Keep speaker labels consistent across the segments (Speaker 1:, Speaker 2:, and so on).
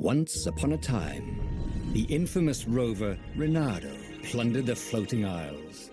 Speaker 1: Once upon a time, the infamous rover Reynardo plundered the floating isles.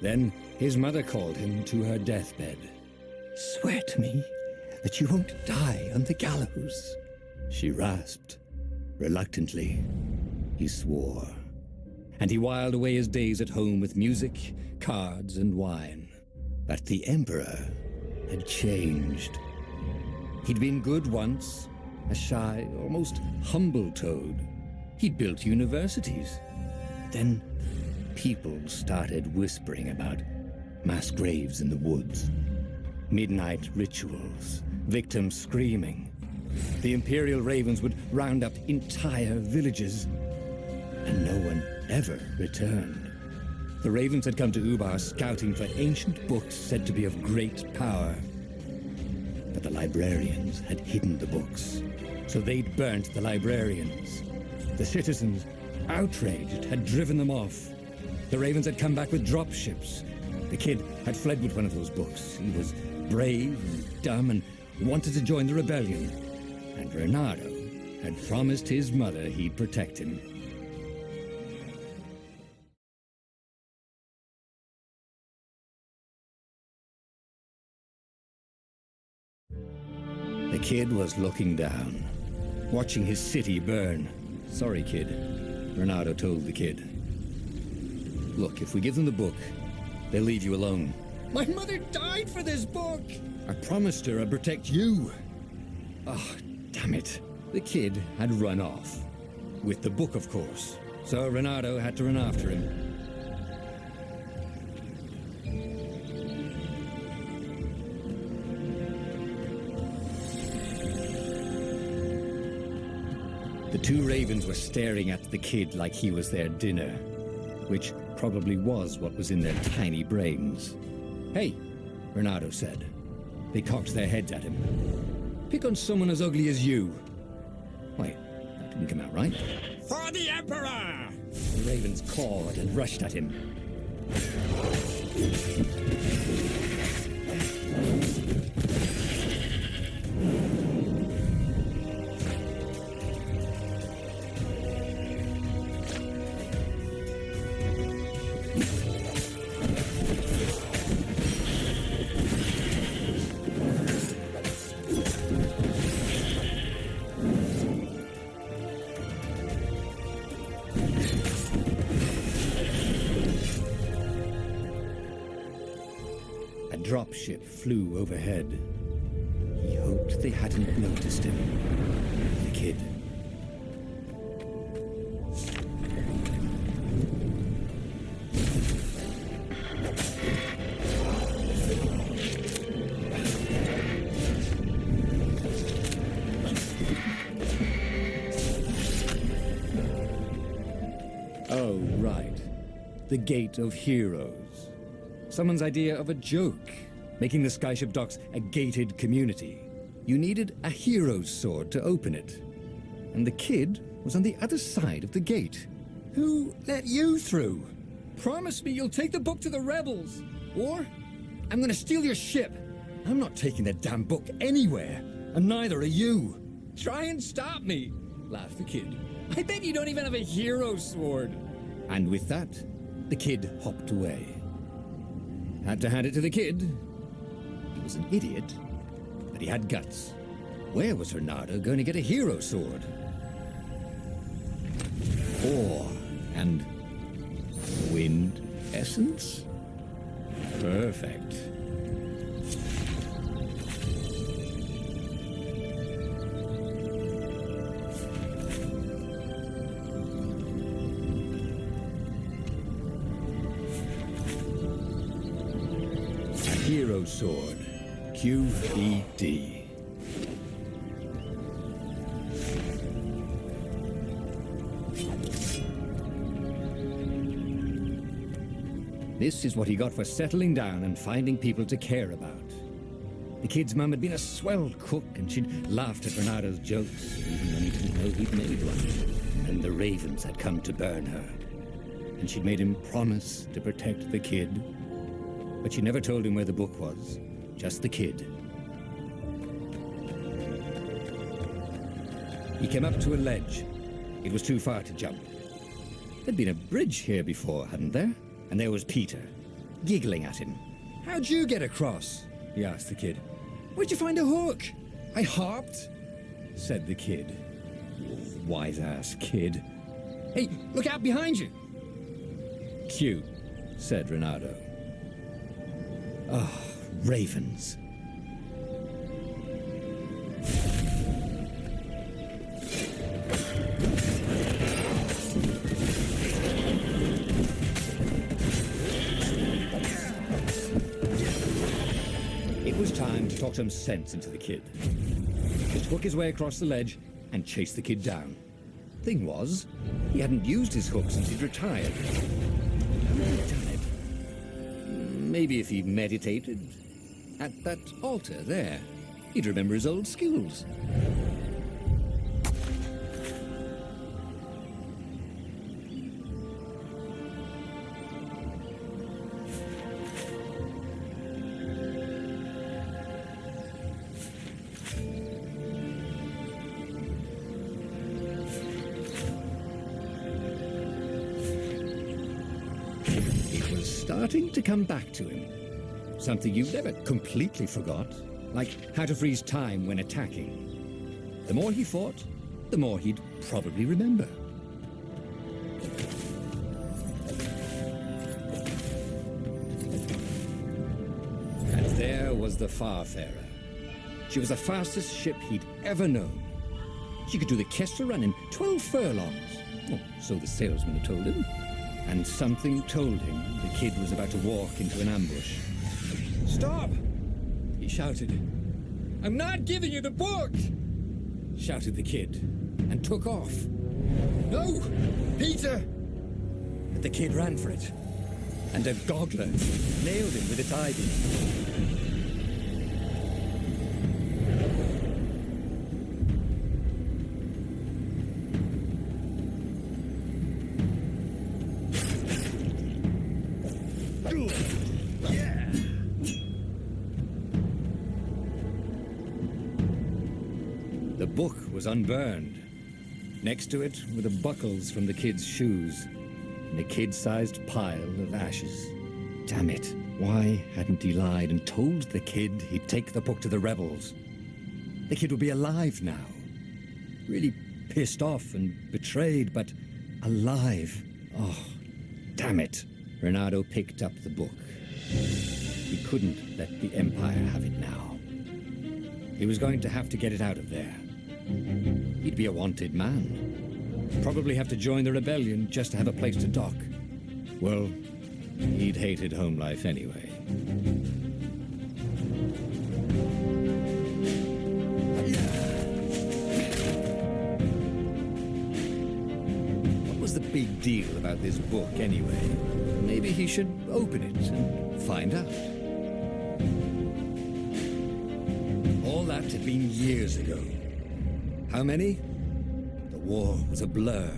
Speaker 1: Then his mother called him to her deathbed. "Swear to me that you won't die on the gallows," she rasped. Reluctantly, he swore. And he whiled away his days at home with music, cards, and wine. But the Emperor had changed. He'd been good once, a shy, almost humble toad. He'd built universities. Then people started whispering about mass graves in the woods, midnight rituals, victims screaming. The Imperial Ravens would round up entire villages, and no one ever returned. The Ravens had come to Ubar scouting for ancient books said to be of great power. But the librarians had hidden the books, so they'd burnt the librarians. The citizens, outraged, had driven them off. The Ravens had come back with dropships. The kid had fled with one of those books. He was brave and dumb and wanted to join the rebellion. And Reynardo had promised his mother he'd protect him. The kid was looking down, watching his city burn. "Sorry, kid," Reynardo told the kid. "Look, if we give them the book, they'll leave you alone." "My mother died for this book!" "I promised her I'd protect you." "Oh, damn it." The kid had run off. With the book, of course. So Reynardo had to run after him. The two ravens were staring at the kid like he was their dinner, which probably was what was in their tiny brains. "Hey," Reynardo said. They cocked their heads at him. "Pick on someone as ugly as you." Wait, that didn't come out right.
Speaker 2: For the Emperor!
Speaker 1: The ravens cawed and rushed at him. A dropship flew overhead. He hoped they hadn't noticed him. The kid. Oh, right. The Gate of Heroes. Someone's idea of a joke, making the skyship docks a gated community. You needed a hero's sword to open it. And the kid was on the other side of the gate. "Who let you through? Promise me you'll take the book to the rebels, or I'm gonna steal your ship." "I'm not taking that damn book anywhere, and neither are you." "Try and stop me," laughed the kid. "I bet you don't even have a hero's sword." And with that, the kid hopped away. Had to hand it to the kid. He was an idiot, but he had guts. Where was Reynardo going to get a hero sword? Ore and wind essence? Perfect. Hero Sword, QED. This is what he got for settling down and finding people to care about. The kid's mum had been a swell cook, and she'd laughed at Reynardo's jokes, even when he didn't know he'd made one. And the ravens had come to burn her. And she'd made him promise to protect the kid. But she never told him where the book was, just the kid. He came up to a ledge. It was too far to jump. There'd been a bridge here before, hadn't there? And there was Peter, giggling at him. "How'd you get across?" he asked the kid. "Where'd you find a hook?" "I hopped," said the kid. Wise-ass kid. "Hey, look out behind you!" "Cute," said Renato. Oh, ravens. It was time to talk some sense into the kid. Just hook his way across the ledge and chase the kid down. Thing was, he hadn't used his hook since he'd retired. How had he done it? Maybe if he meditated at that altar there, he'd remember his old skills. Starting to come back to him. Something you never completely forgot, like how to freeze time when attacking. The more he fought, the more he'd probably remember. And there was the Farfarer. She was the fastest ship he'd ever known. She could do the Kessel run in 12 furlongs. Oh, so the salesman had told him. And something told him the kid was about to walk into an ambush. "Stop!" he shouted. "I'm not giving you the book!" shouted the kid, and took off. "No! Peter!" But the kid ran for it, and a goggler nailed him with its ivy. The book was unburned. Next to it were the buckles from the kid's shoes, and a kid-sized pile of ashes. Damn it, why hadn't he lied and told the kid he'd take the book to the rebels? The kid would be alive now. Really pissed off and betrayed, but alive. Oh, damn it. Renato picked up the book. He couldn't let the Empire have it now. He was going to have to get it out of there. He'd be a wanted man. Probably have to join the rebellion just to have a place to dock. Well, he'd hated home life anyway. What was the big deal about this book anyway? Maybe he should open it and find out. All that had been years ago. How many? The war was a blur,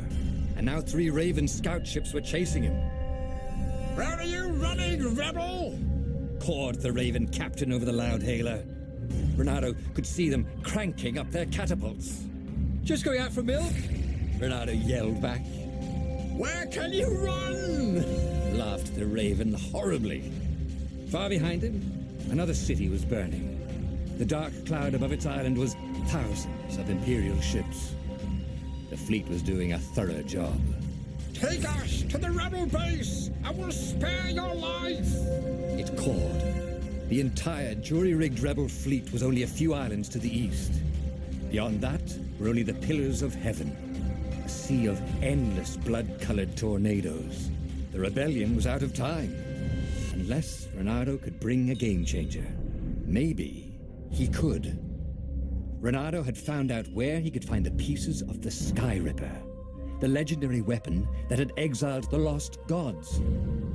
Speaker 1: and now 3 Raven scout ships were chasing him.
Speaker 2: "Where are you running, rebel?"
Speaker 1: Cawed the Raven captain over the loudhailer. Renato could see them cranking up their catapults. "Just going out for milk?" Renato yelled back.
Speaker 2: "Where can you run?"
Speaker 1: Laughed the Raven horribly. Far behind him, another city was burning. The dark cloud above its island was thousands of Imperial ships. The fleet was doing a thorough job.
Speaker 2: "Take us to the rebel base! I will spare your life!"
Speaker 1: It cawed. The entire jury-rigged rebel fleet was only a few islands to the east. Beyond that were only the pillars of heaven, a sea of endless blood-colored tornadoes. The rebellion was out of time. Unless Renato could bring a game-changer. Maybe he could. Renato had found out where he could find the pieces of the Sky Ripper, the legendary weapon that had exiled the lost gods.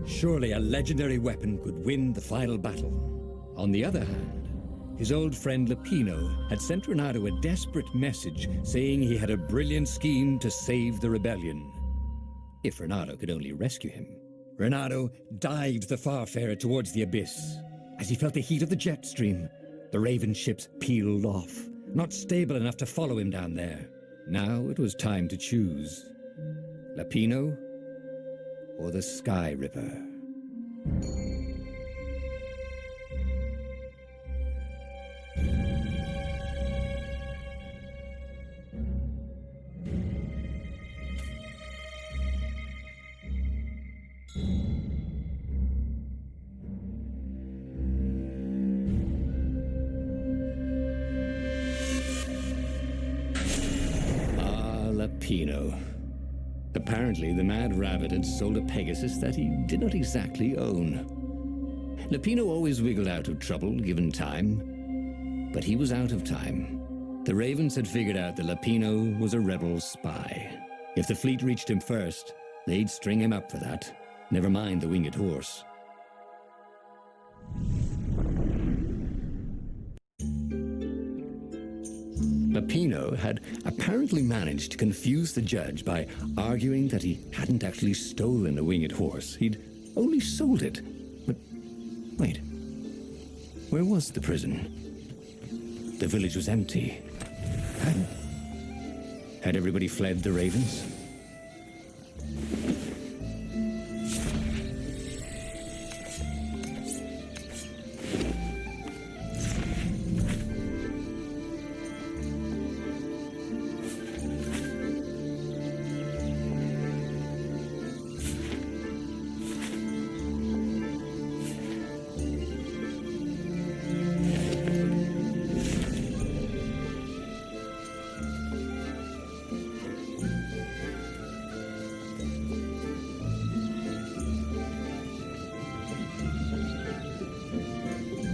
Speaker 1: Surely a legendary weapon could win the final battle. On the other hand, his old friend Lupino had sent Renato a desperate message saying he had a brilliant scheme to save the rebellion. If Renato could only rescue him. Renato dived the Farfarer towards the abyss. As he felt the heat of the jet stream, the Raven ships peeled off, not stable enough to follow him down there. Now it was time to choose. Lapino or the Sky Ripper? Lapino. Apparently, the Mad Rabbit had sold a Pegasus that he did not exactly own. Lapino always wiggled out of trouble, given time. But he was out of time. The Ravens had figured out that Lapino was a rebel spy. If the fleet reached him first, they'd string him up for that. Never mind the winged horse. Lapino had apparently managed to confuse the judge by arguing that he hadn't actually stolen a winged horse. He'd only sold it. But wait, where was the prison? The village was empty. Had everybody fled the Ravens?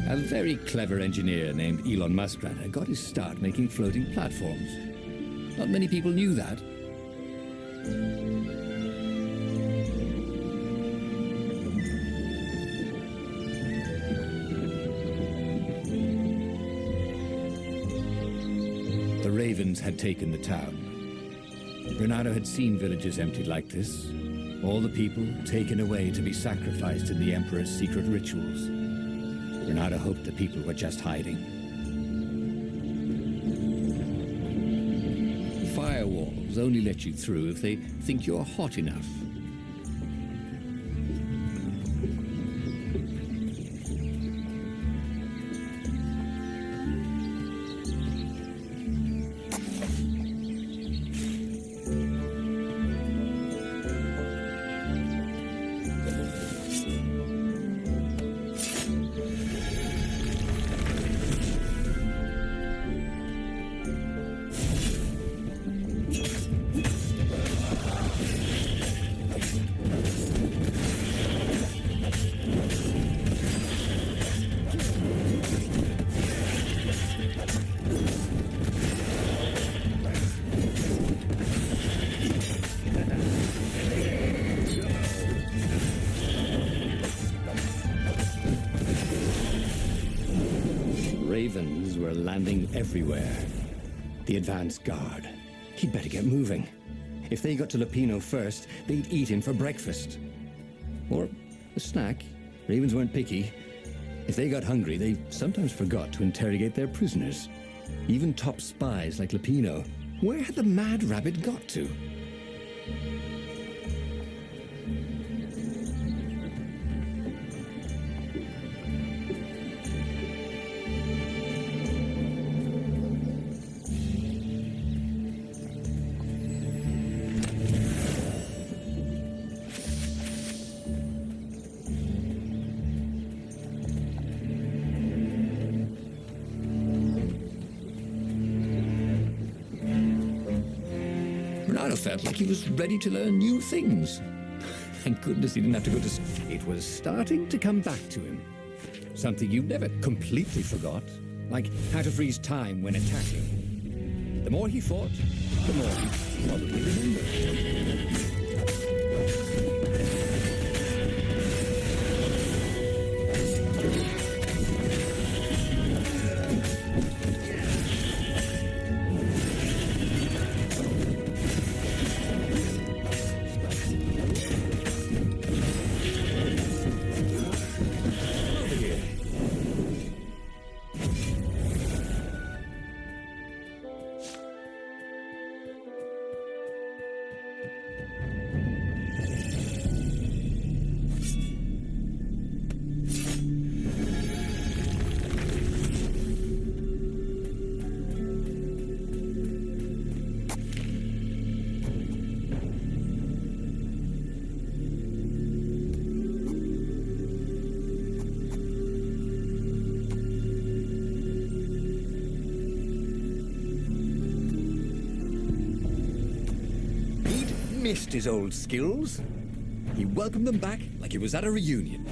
Speaker 1: A very clever engineer named Elon Muskrat got his start making floating platforms. Not many people knew that. The Ravens had taken the town. Renato had seen villages emptied like this. All the people taken away to be sacrificed in the Emperor's secret rituals. Renato hoped the people were just hiding. Firewalls only let you through if they think you're hot enough. Ravens were landing everywhere. The advance guard. He'd better get moving. If they got to Lapino first, they'd eat him for breakfast. Or a snack. Ravens weren't picky. If they got hungry, they sometimes forgot to interrogate their prisoners. Even top spies like Lapino. Where had the Mad Rabbit got to? Renato felt like he was ready to learn new things. Thank goodness he didn't have to go to school. It was starting to come back to him. Something you never completely forgot, like how to freeze time when attacking. The more he fought, the more he probably remembered. missed his old skills. He welcomed them back like it was at a reunion.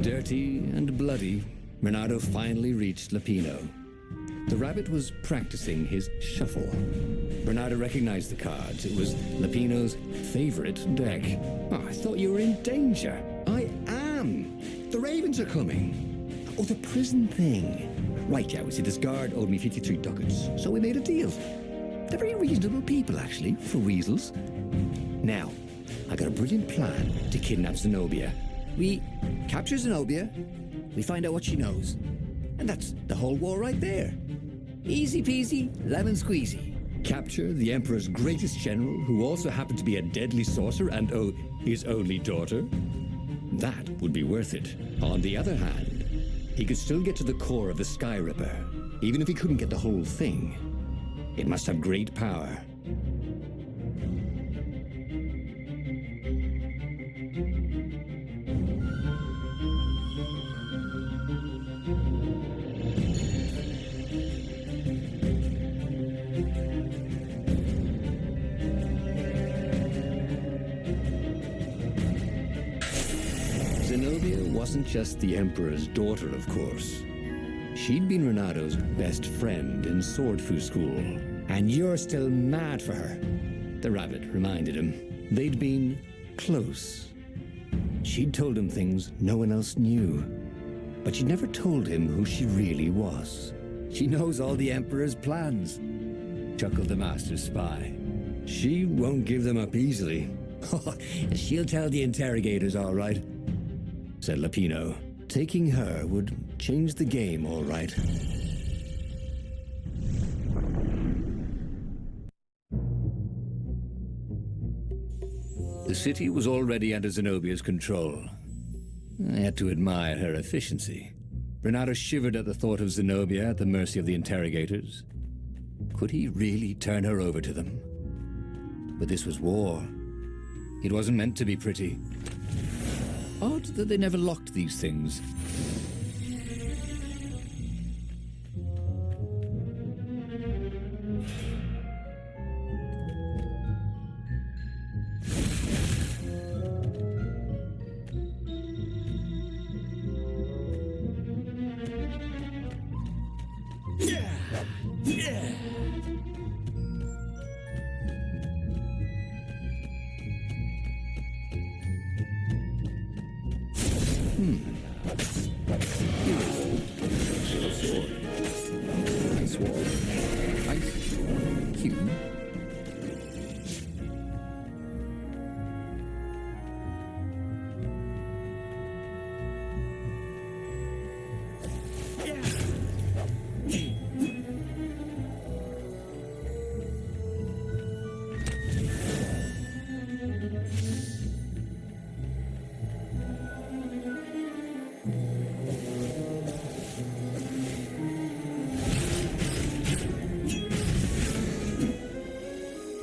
Speaker 1: Dirty and bloody, Renato finally reached Lapino. The rabbit was practicing his shuffle. Renato recognized the cards. It was Lapino's favorite deck. Oh, I thought you were in danger. I am. The ravens are coming. Oh, the prison thing. Right, yeah, see, this guard owed me 53 ducats, so we made a deal. They're very reasonable people, actually, for weasels. Now, I got a brilliant plan to kidnap Zenobia. We capture Zenobia, we find out what she knows, and that's the whole war right there. Easy peasy, lemon squeezy. Capture the Emperor's greatest general, who also happened to be a deadly sorcerer and, oh, his only daughter. That would be worth it. On the other hand, he could still get to the core of the Sky Ripper, even if he couldn't get the whole thing. It must have great power. Zenobia wasn't just the Emperor's daughter, of course. She'd been Renato's best friend in Sword Fu school. And you're still mad for her, the rabbit reminded him. They'd been close. She'd told him things no one else knew, but she'd never told him who she really was. She knows all the Emperor's plans, chuckled the master spy. She won't give them up easily. She'll tell the interrogators, all right, said Lapino. Taking her would change the game, all right. The city was already under Zenobia's control. I had to admire her efficiency. Renato shivered at the thought of Zenobia at the mercy of the interrogators. Could he really turn her over to them? But this was war. It wasn't meant to be pretty. Odd that they never locked these things.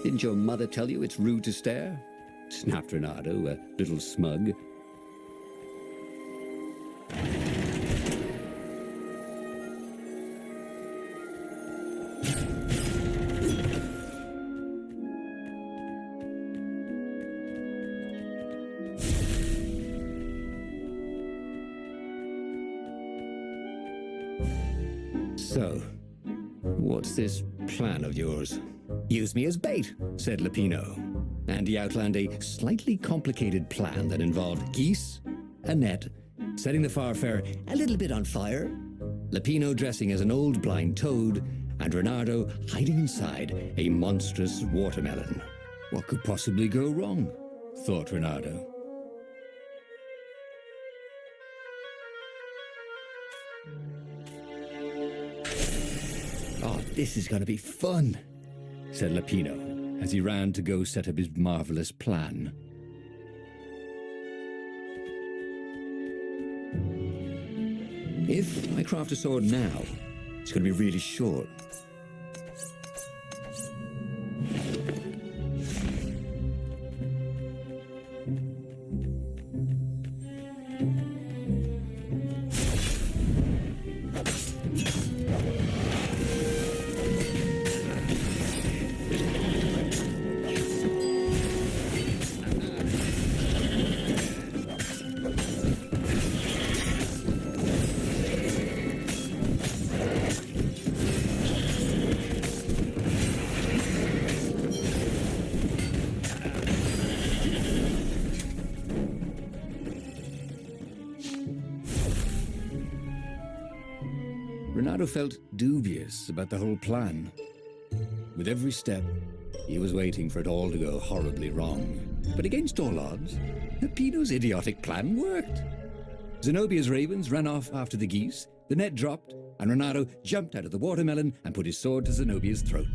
Speaker 1: Didn't your mother tell you it's rude to stare? Snapped Renato, a little smug. So, what's this plan of yours? Use me as bait, said Lapino. And he outlined a slightly complicated plan that involved geese, a net, setting the Farfarer a little bit on fire, Lapino dressing as an old blind toad, and Renato hiding inside a monstrous watermelon. What could possibly go wrong? Thought Renato. Oh, this is going to be fun, said Lapino. as he ran to go set up his marvelous plan. If I craft a sword now, it's going to be really short. Renato felt dubious about the whole plan. With every step, he was waiting for it all to go horribly wrong. But against all odds, Peppino's idiotic plan worked. Zenobia's ravens ran off after the geese, the net dropped, and Renato jumped out of the watermelon and put his sword to Zenobia's throat.